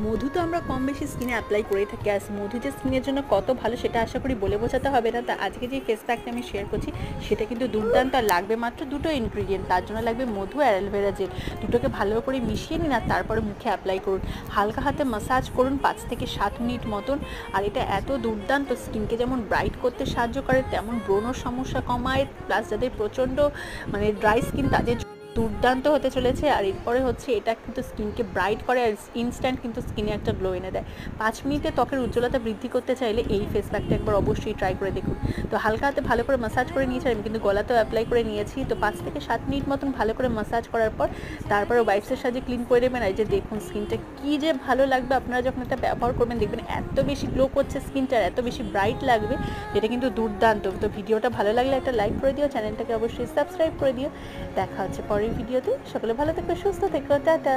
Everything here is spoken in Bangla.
মধু তো আমরা কম বেশি স্কিনে অ্যাপ্লাই করেই থাকি, আর মধু যে স্কিনের জন্য কত ভালো সেটা আশা করি বলে বোঝাতে হবে না। তা আজকে যে ফেস প্যাকটা আমি শেয়ার করছি সেটা কিন্তু দুর্দান্ত, আর লাগবে মাত্র দুটো ইনগ্রিডিয়েন্ট। তার জন্য লাগবে মধু আর অ্যালোভেরা জেল। দুটোকে ভালো করে মিশিয়ে নিন আর তারপরে মুখে অ্যাপ্লাই করুন। হালকা হাতে মাসাজ করুন 5 থেকে 7 মিনিট মতন। আর এটা এত দুর্দান্ত, স্কিনকে যেমন ব্রাইট করতে সাহায্য করে তেমন ব্রণর সমস্যা কমায়, প্লাস যাদের প্রচণ্ড মানে ড্রাই স্কিন তাদের দুর্দান্ত হতে চলেছে। আর এরপরে হচ্ছে এটা কিন্তু স্কিনকে ব্রাইট করে আর ইনস্ট্যান্ট কিন্তু স্কিনে একটা গ্লো এনে দেয়। 5 মিনিটে ত্বকের উজ্জ্বলতা বৃদ্ধি করতে চাইলে এই ফেস প্যাকটা একবার অবশ্যই ট্রাই করে দেখুন। তো হালকা হাতে ভালো করে মাসাজ করে নিয়েছি, আমি কিন্তু গলাতেও অ্যাপ্লাই করে নিয়েছি। তো 5 থেকে 7 মিনিট মতন ভালো করে মাসাজ করার পর তারপরে ওয়াইপসের সাহায্যে ক্লিন করে নেবেন। আর এই যে দেখুন স্কিনটা কী যে ভালো লাগবে, আপনারা যখন এটা ব্যবহার করবেন দেখবেন এত বেশি গ্লো করছে স্কিনটা, এত বেশি ব্রাইট লাগবে, এটা কিন্তু দুর্দান্ত। তো ভিডিওটা ভালো লাগলে একটা লাইক করে দিও, চ্যানেলটাকে অবশ্যই সাবস্ক্রাইব করে দিও। দেখা হচ্ছে পরের ভিডিওতে। সকলে ভালো থেকো, সুস্থ থেকো, টাটা।